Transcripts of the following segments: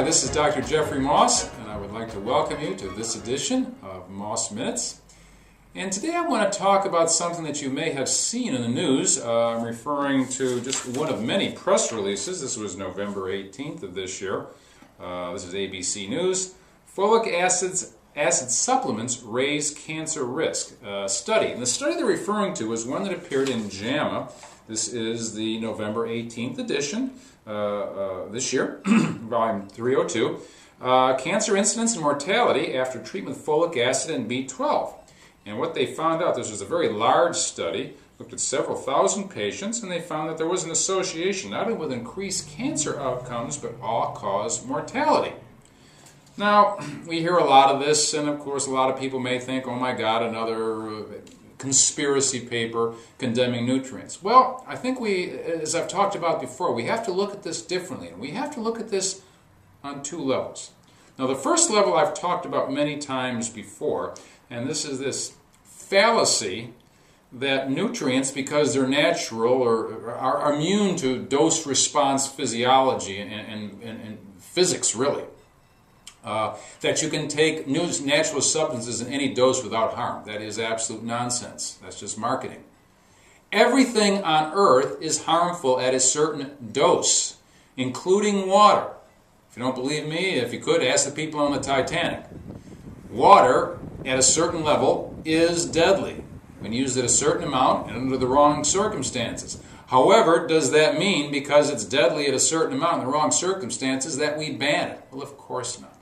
Hi, this is Dr. Jeffrey Moss, and I would like to welcome you to this edition of Moss Minutes. And today I want to talk about something that you may have seen in the news. I'm referring to just one of many press releases. This was November 18th of this year. This is ABC News. Folic acid supplements raise cancer risk. Study. And the study they're referring to is one that appeared in JAMA. This is the November 18th edition this year, volume 302. Cancer incidence and mortality after treatment with folic acid and B12. And what they found out, this was a very large study, looked at several thousand patients, and they found that there was an association not only with increased cancer outcomes, but all-cause mortality. Now, we hear a lot of this, and of course a lot of people may think, oh my God, another conspiracy paper condemning nutrients. Well, I think as I've talked about before, we have to look at this differently, and we have to look at this on two levels. Now, the first level I've talked about many times before, and this is this fallacy that nutrients, because they're natural or are immune to dose-response physiology and physics, really, that you can take natural substances in any dose without harm. That is absolute nonsense. That's just marketing. Everything on earth is harmful at a certain dose, including water. If you don't believe me, if you could, ask the people on the Titanic. Water at a certain level is deadly when used at a certain amount and under the wrong circumstances. However, does that mean because it's deadly at a certain amount in the wrong circumstances that we ban it? Well, of course not.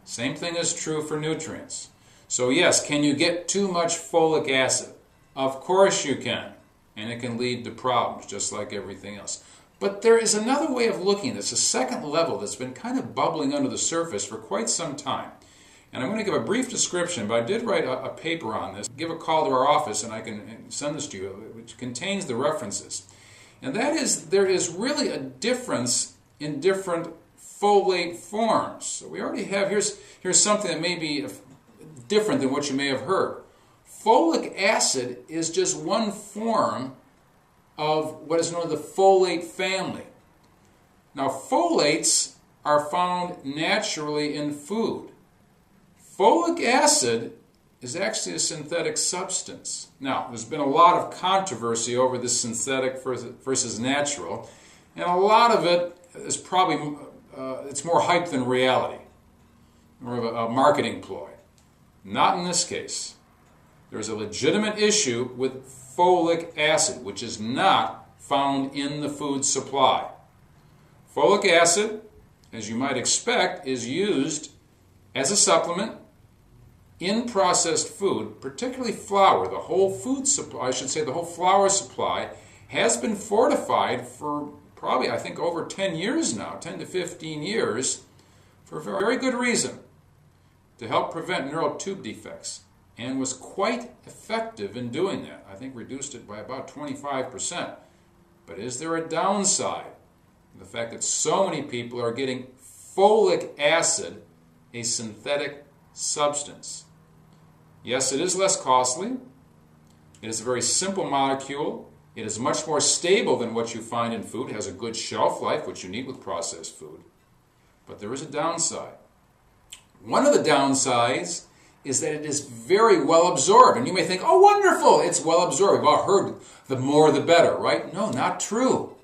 Same thing is true for nutrients. So yes, can you get too much folic acid? Of course you can. And it can lead to problems, just like everything else. But there is another way of looking at this, a second level that's been kind of bubbling under the surface for quite some time. And I'm going to give a brief description, but I did write a paper on this. Give a call to our office and I can send this to you, which contains the references. And that is, there is really a difference in different folate forms. So we already have, here's something that may be different than what you may have heard. Folic acid is just one form of what is known as the folate family. Now, folates are found naturally in food. Folic acid is actually a synthetic substance. Now, there's been a lot of controversy over this synthetic versus natural, and a lot of it is probably it's more hype than reality, more of a marketing ploy. Not in this case. There's a legitimate issue with folic acid, which is not found in the food supply. Folic acid, as you might expect, is used as a supplement in processed food, particularly flour. The whole food supply, I should say the whole flour supply, has been fortified for probably, I think, over 10 years now, 10 to 15 years, for a very good reason, to help prevent neural tube defects, and was quite effective in doing that. I think reduced it by about 25%. But is there a downside? The fact that so many people are getting folic acid, a synthetic substance. Yes, it is less costly. It is a very simple molecule. It is much more stable than what you find in food. It has a good shelf life, which you need with processed food. But there is a downside. One of the downsides is that it is very well absorbed. And you may think, oh, wonderful, it's well absorbed. We've all heard the more the better, right? No, not true.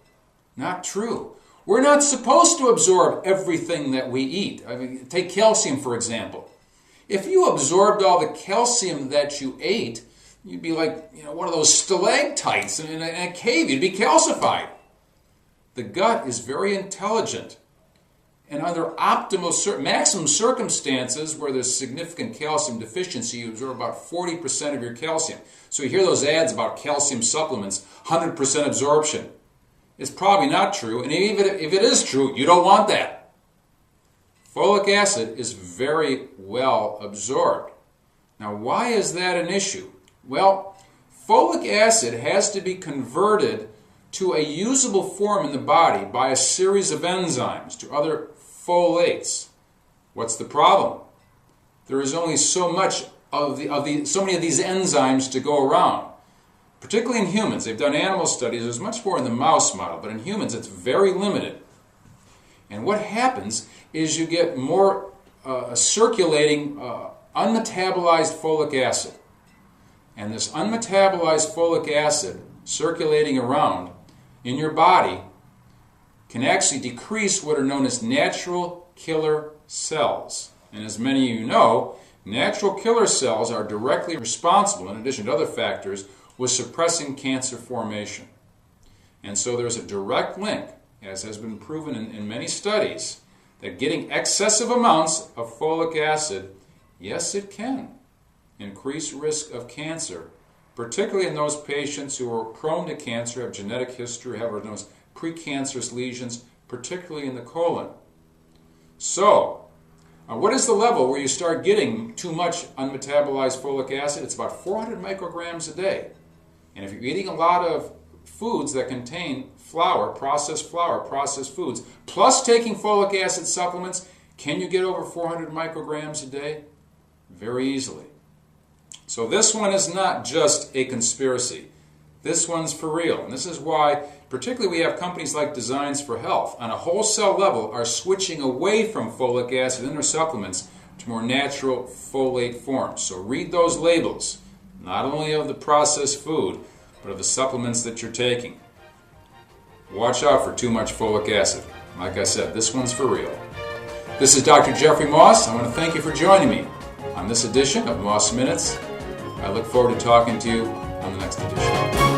Not true. We're not supposed to absorb everything that we eat. I mean, take calcium, for example. If you absorbed all the calcium that you ate, you'd be like, one of those stalactites in a cave. You'd be calcified. The gut is very intelligent. And under optimal, maximum circumstances where there's significant calcium deficiency, you absorb about 40% of your calcium. So you hear those ads about calcium supplements, 100% absorption. It's probably not true. And even if it is true, you don't want that. Folic acid is very well absorbed. Now, why is that an issue? Well, folic acid has to be converted to a usable form in the body by a series of enzymes to other folates. What's the problem? There is only so many of these enzymes to go around. Particularly in humans. They've done animal studies. There's much more in the mouse model, but in humans it's very limited. And what happens is you get more circulating unmetabolized folic acid. And this unmetabolized folic acid circulating around in your body can actually decrease what are known as natural killer cells. And as many of you know, natural killer cells are directly responsible, in addition to other factors, with suppressing cancer formation. And so there's a direct link, as has been proven in many studies, that getting excessive amounts of folic acid, yes, it can increase risk of cancer, particularly in those patients who are prone to cancer, have genetic history, have those precancerous lesions, particularly in the colon. So, what is the level where you start getting too much unmetabolized folic acid? It's about 400 micrograms a day. And if you're eating a lot of foods that contain flour, processed foods, plus taking folic acid supplements, can you get over 400 micrograms a day? Very easily. So this one is not just a conspiracy. This one's for real. And this is why, particularly, we have companies like Designs for Health, on a wholesale level, are switching away from folic acid in their supplements to more natural folate forms. So read those labels, not only of the processed food, but of the supplements that you're taking. Watch out for too much folic acid. Like I said, this one's for real. This is Dr. Jeffrey Moss. I want to thank you for joining me on this edition of Moss Minutes. I look forward to talking to you on the next edition.